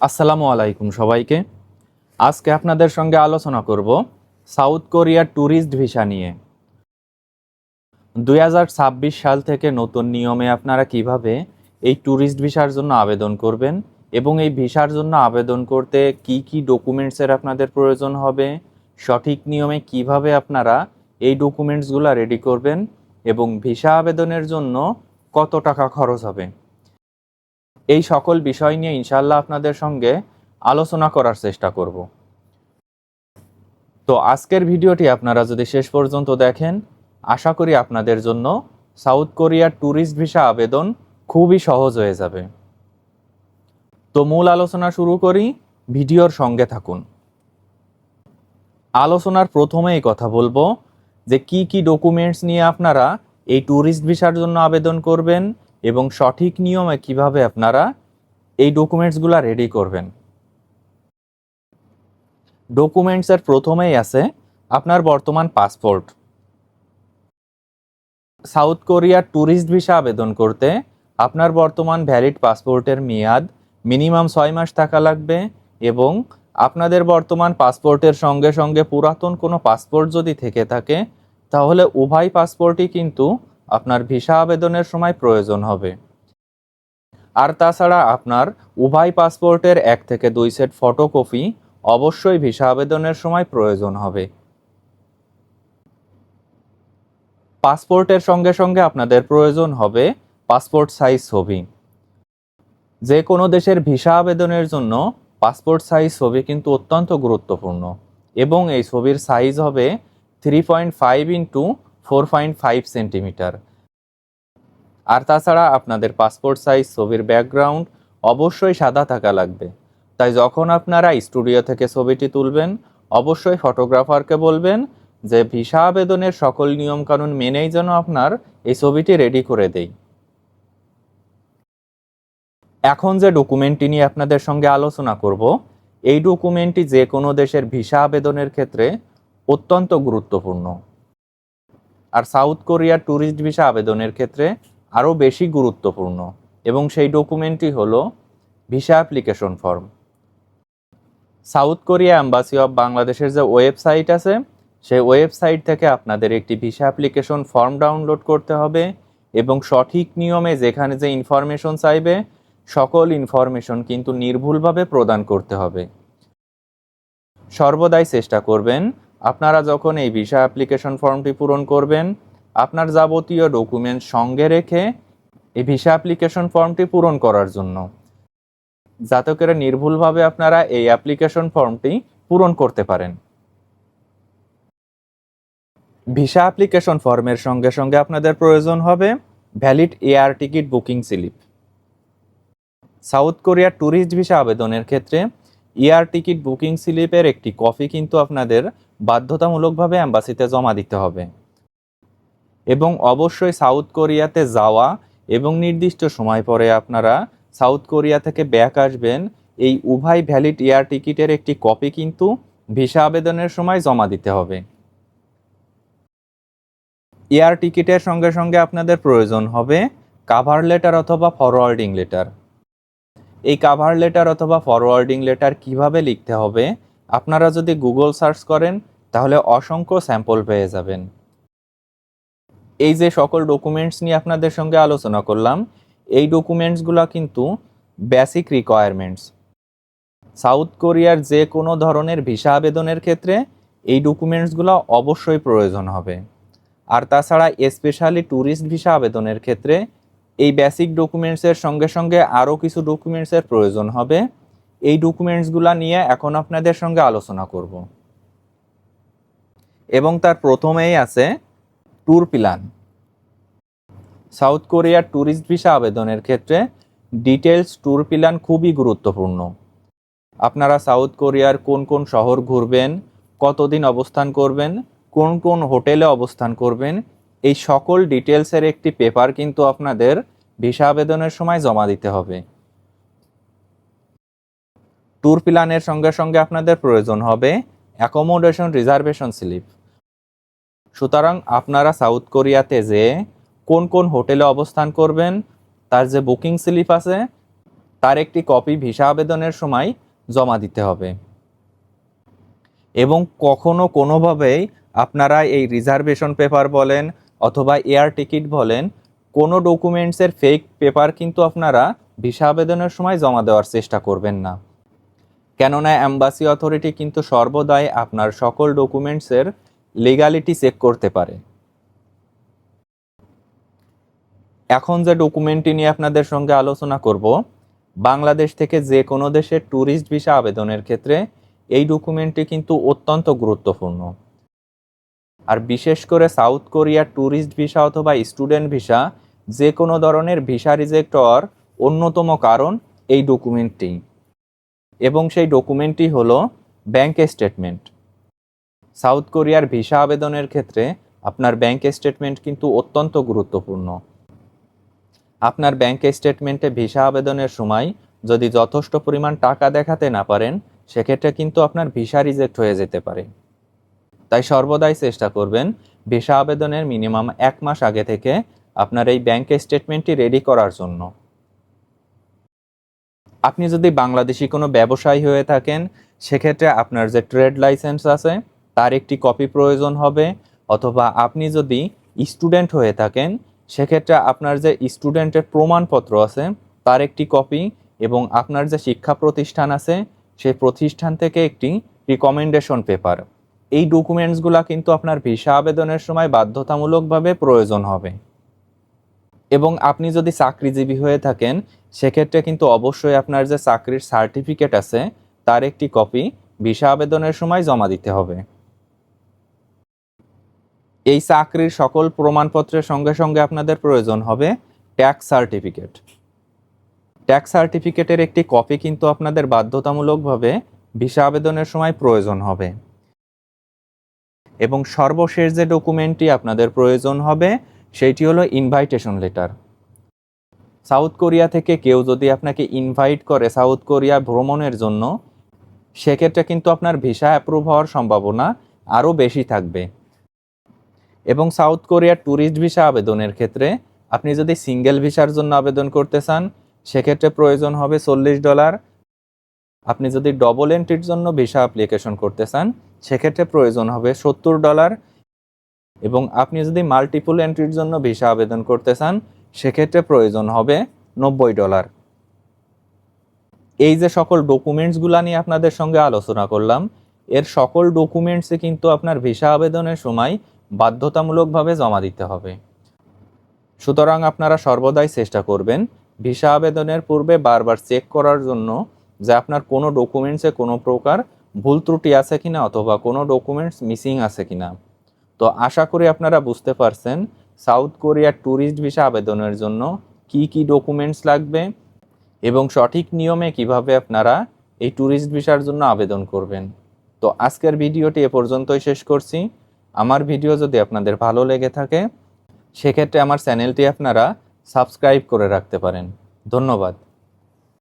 আসসালামু আলাইকুম সবাইকে। আজকে আপনাদের সঙ্গে আলোচনা করব সাউথ কোরিয়ার ট্যুরিস্ট ভিসা নিয়ে। 2026 সাল থেকে নতুন নিয়মে আপনারা কিভাবে এই ট্যুরিস্ট ভিসার জন্য আবেদন করবেন এবং এই ভিসার জন্য আবেদন করতে কি কি ডকুমেন্টসের আপনাদের প্রয়োজন হবে, সঠিক নিয়মে কিভাবে আপনারা এই ডকুমেন্টসগুলো রেডি করবেন এবং ভিসা আবেদনের জন্য কত টাকা খরচ হবে, এই সকল বিষয় নিয়ে ইনশাআল্লাহ আপনাদের সঙ্গে আলোচনা করার চেষ্টা করব। তো আজকের ভিডিওটি আপনারা যদি শেষ পর্যন্ত দেখেন, আশা করি আপনাদের জন্য সাউথ কোরিয়ার ট্যুরিস্ট ভিসা আবেদন খুবই সহজ হয়ে যাবে। তো মূল আলোচনা শুরু করি, ভিডিওর সঙ্গে থাকুন। আলোচনার প্রথমেই কথা বলবো যে কি কি ডকুমেন্টস নিয়ে আপনারা এই ট্যুরিস্ট ভিসার জন্য আবেদন করবেন এবং সঠিক নিয়মে কিভাবে আপনারা এই ডকুমেন্টসগুলো রেডি করবেন। ডকুমেন্টসের প্রথমেই আছে আপনার বর্তমান পাসপোর্ট। সাউথ কোরিয়ার ট্যুরিস্ট ভিসা আবেদন করতে আপনার বর্তমান ভ্যালিড পাসপোর্টের মেয়াদ মিনিমাম 6 মাস থাকা লাগবে এবং আপনাদের বর্তমান পাসপোর্টের সঙ্গে সঙ্গে পুরাতন কোনো পাসপোর্ট যদি থেকে থাকে তাহলে উভয় পাসপোর্টই কিন্তু আপনার ভিসা আবেদনের সময় প্রয়োজন হবে। আর তাছাড়া আপনার উভয় পাসপোর্টের 1 থেকে 2 সেট ফটোকপি অবশ্যই ভিসা আবেদনের সময় প্রয়োজন হবে। পাসপোর্টের সঙ্গে সঙ্গে আপনাদের প্রয়োজন হবে পাসপোর্ট সাইজ ছবি। যে কোনো দেশের ভিসা আবেদনের জন্য পাসপোর্ট সাইজ ছবি কিন্তু অত্যন্ত গুরুত্বপূর্ণ এবং এই ছবির সাইজ হবে 3.5 ইন্টু 4.5 সেন্টিমিটার। আর তাছাড়া আপনাদের পাসপোর্ট সাইজ ছবির ব্যাকগ্রাউন্ড অবশ্যই সাদা থাকা লাগবে। তাই যখন আপনারা স্টুডিও থেকে ছবিটি তুলবেন অবশ্যই ফটোগ্রাফারকে বলবেন যে ভিসা আবেদনের সকল নিয়মকানুন মেনেই যেন আপনার এই ছবিটি রেডি করে দেই। এখন যে ডকুমেন্টটি নিয়ে আপনাদের সঙ্গে আলোচনা করব, এই ডকুমেন্টটি যে কোনো দেশের ভিসা আবেদনের ক্ষেত্রে অত্যন্ত গুরুত্বপূর্ণ। আর সাউথ কোরিয়ার ট্যুরিস্ট ভিসা আবেদনের ক্ষেত্রে আরও বেশি গুরুত্বপূর্ণ এবং সেই ডকুমেন্টটি হলো visa application form. South Korea embassy of বাংলাদেশের যে ওয়েবসাইট আছে সেই ওয়েবসাইট থেকে আপনাদের একটি ভিসা অ্যাপ্লিকেশন ফর্ম ডাউনলোড করতে হবে এবং সঠিক নিয়মে যেখানে যে ইনফরমেশন চাইবে সকল ইনফরমেশন কিন্তু নির্ভুলভাবে প্রদান করতে হবে। সর্বদাই চেষ্টা করবেন আপনারা যখন এই ভিসা অ্যাপ্লিকেশন ফর্মটি পূরণ করবেন আপনার যাবতীয় ডকুমেন্ট সঙ্গে রেখে এই ভিসা অ্যাপ্লিকেশন ফর্মটি পূরণ করার জন্য, যাতে করে নির্ভুলভাবে আপনারা এই অ্যাপ্লিকেশন ফর্মটি পূরণ করতে পারেন। ভিসা অ্যাপ্লিকেশন ফর্মের সঙ্গে সঙ্গে আপনাদের প্রয়োজন হবে valid air ticket booking slip. South কোরিয়ার ট্যুরিস্ট ভিসা আবেদনের ক্ষেত্রে এয়ার টিকিট বুকিং স্লিপের একটি কপি কিন্তু আপনাদের বাধ্যতামূলকভাবে অ্যাম্বাসিতে জমা দিতে হবে এবং অবশ্যই সাউথ কোরিয়াতে যাওয়া এবং নির্দিষ্ট সময় পরে আপনারা সাউথ কোরিয়া থেকে ব্যাক আসবেন এই উভয় ভ্যালিড এয়ার টিকিটের একটি কপি কিন্তু ভিসা আবেদনের সময় জমা দিতে হবে। এয়ার টিকিটের সঙ্গে সঙ্গে আপনাদের প্রয়োজন হবে কাভার লেটার অথবা ফরওয়ার্ডিং লেটার। এই কাভার লেটার অথবা ফরওয়ার্ডিং লেটার কিভাবে লিখতে হবে আপনারা যদি গুগল সার্চ করেন তাহলে অসংখ্য স্যাম্পল পেয়ে যাবেন। এই যে সকল ডকুমেন্টস নিয়ে আপনাদের সঙ্গে আলোচনা করলাম এই ডকুমেন্টসগুলো কিন্তু বেসিক রিকোয়ারমেন্টস। সাউথ কোরিয়ার যে কোনো ধরনের ভিসা আবেদনের ক্ষেত্রে এই ডকুমেন্টসগুলো অবশ্যই প্রয়োজন হবে। আর তাছাড়া স্পেশালি ট্যুরিস্ট ভিসা আবেদনের ক্ষেত্রে এই বেসিক ডকুমেন্টসের সঙ্গে সঙ্গে আরও কিছু ডকুমেন্টসের প্রয়োজন হবে। এই ডকুমেন্টসগুলো নিয়ে এখন আপনাদের সঙ্গে আলোচনা করব এবং তার প্রথমেই আছে ট্যুর প্ল্যান। সাউথ কোরিয়ার ট্যুরিস্ট ভিসা আবেদনের ক্ষেত্রে ডিটেলস ট্যুর প্ল্যান খুবই গুরুত্বপূর্ণ। আপনারা সাউথ কোরিয়ার কোন কোন শহর ঘুরবেন, কতদিন অবস্থান করবেন, কোন কোন হোটেলে অবস্থান করবেন, এই সকল ডিটেলসের একটি পেপার কিন্তু আপনাদের ভিসা আবেদনের সময় জমা দিতে হবে। ট্যুর প্ল্যানের সঙ্গে সঙ্গে আপনাদের প্রয়োজন হবে অ্যাকোমোডেশন রিজার্ভেশন স্লিপ। সুতরাং আপনারা সাউথ কোরিয়াতে যে কোন কোন হোটেলে অবস্থান করবেন তার যে বুকিং স্লিপ আছে তার একটি কপি ভিসা আবেদনের সময় জমা দিতে হবে। এবং কখনো কোনোভাবেই আপনারা এই রিজার্ভেশন পেপার বলেন অথবা এয়ার টিকিট বলেন, কোনো ডকুমেন্টসের ফেক পেপার কিন্তু আপনারা ভিসা আবেদনের সময় জমা দেওয়ার চেষ্টা করবেন না। কেননা অ্যাম্বাসি অথরিটি কিন্তু সর্বদাই আপনার সকল ডকুমেন্টসের লিগ্যালিটি চেক করতে পারে। এখন যে ডকুমেন্টটি নিয়ে আপনাদের সঙ্গে আলোচনা করব, বাংলাদেশ থেকে যে কোনো দেশের ট্যুরিস্ট ভিসা আবেদনের ক্ষেত্রে এই ডকুমেন্টটি কিন্তু অত্যন্ত গুরুত্বপূর্ণ। আর বিশেষ করে সাউথ কোরিয়ার ট্যুরিস্ট ভিসা অথবা স্টুডেন্ট ভিসা যে কোনো ধরনের ভিসা রিজেক্ট হওয়ার অন্যতম কারণ এই ডকুমেন্টটি, এবং সেই ডকুমেন্টটি হলো ব্যাংক স্টেটমেন্ট। সাউথ কোরিয়ার ভিসা আবেদনের ক্ষেত্রে আপনার ব্যাংক স্টেটমেন্ট কিন্তু অত্যন্ত গুরুত্বপূর্ণ। আপনার ব্যাংক স্টেটমেন্টে ভিসা আবেদনের সময় যদি যথেষ্ট পরিমাণ টাকা দেখাতে না পারেন, সেক্ষেত্রে কিন্তু আপনার ভিসা রিজেক্ট হয়ে যেতে পারে। তাই সর্বদাই চেষ্টা করবেন ভিসা আবেদনের মিনিমাম 1 মাস আগে থেকে আপনার এই ব্যাংক স্টেটমেন্টটি রেডি করার জন্য। আপনি যদি বাংলাদেশি কোনো ব্যবসায়ী হয়ে থাকেন, সেক্ষেত্রে আপনার যে ট্রেড লাইসেন্স আছে তার একটি কপি প্রয়োজন হবে, অথবা আপনি যদি স্টুডেন্ট হয়ে থাকেন সেক্ষেত্রে আপনার যে স্টুডেন্টের প্রমাণপত্র আছে তার একটি কপি, এবং আপনার যে শিক্ষা প্রতিষ্ঠান আছে সেই প্রতিষ্ঠান থেকে একটি রিকমেন্ডেশন পেপার। এই ডকুমেন্টসগুলো কিন্তু আপনার ভিসা আবেদনের সময় বাধ্যতামূলকভাবে প্রয়োজন হবে। এবং আপনি যদি চাকরিজীবী হয়ে থাকেন সেক্ষেত্রে কিন্তু অবশ্যই আপনার যে চাকরির সার্টিফিকেট আছে তার একটি কপি ভিসা আবেদনের সময় জমা দিতে হবে। এই চাকরির সকল প্রমাণপত্রের সঙ্গে সঙ্গে আপনাদের প্রয়োজন হবে ট্যাক্স সার্টিফিকেট। ট্যাক্স সার্টিফিকেটের একটি কপি কিন্তু আপনাদের বাধ্যতামূলকভাবে ভিসা আবেদনের সময় প্রয়োজন হবে। এবং সর্বশেষ যে ডকুমেন্টটি আপনাদের প্রয়োজন হবে সেইটি হলো ইনভাইটেশন লেটার। সাউথ কোরিয়া থেকে কেউ যদি আপনাকে ইনভাইট করে সাউথ কোরিয়া ভ্রমণের জন্য, সেক্ষেত্রে কিন্তু আপনার ভিসা অ্যাপ্রুভ হওয়ার সম্ভাবনা আরও বেশি থাকবে। এবং সাউথ কোরিয়ার ট্যুরিস্ট ভিসা আবেদনের ক্ষেত্রে আপনি যদি সিঙ্গেল ভিসার জন্য আবেদন করতে চান সেক্ষেত্রে প্রয়োজন হবে $40। আপনি যদি ডবল এন্ট্রির জন্য ভিসা অ্যাপ্লিকেশন করতে চান সেক্ষেত্রে প্রয়োজন হবে $70। এবং আপনি যদি মাল্টিপল এন্ট্রির জন্য ভিসা আবেদন করতে চান সেক্ষেত্রে প্রয়োজন হবে $90। এই যে সকল ডকুমেন্টসগুলো নিয়ে আপনাদের সঙ্গে আলোচনা করলাম, এর সকল ডকুমেন্টসে কিন্তু আপনার ভিসা আবেদনের সময় বাধ্যতামূলকভাবে জমা দিতে হবে। সুতরাং আপনারা সর্বদাই চেষ্টা করবেন ভিসা আবেদনের পূর্বে বারবার চেক করার জন্য যে আপনার কোনো ডকুমেন্টসে কোনো প্রকার ভুল ত্রুটি আছে কিনা অথবা কোনো ডকুমেন্টস মিসিং আছে কিনা। তো আশা করি আপনারা বুঝতে পারছেন সাউথ কোরিয়ার ট্যুরিস্ট ভিসা আবেদনের জন্য কি কি ডকুমেন্টস লাগবে এবং সঠিক নিয়মে কিভাবে আপনারা এই ট্যুরিস্ট ভিসার জন্য আবেদন করবেন। তো আজকের ভিডিওটি এ পর্যন্তই শেষ করছি। আমার ভিডিও যদি আপনাদের ভালো লেগে থাকে সেক্ষেত্রে আমার চ্যানেলটি আপনারা সাবস্ক্রাইব করে রাখতে পারেন। ধন্যবাদ।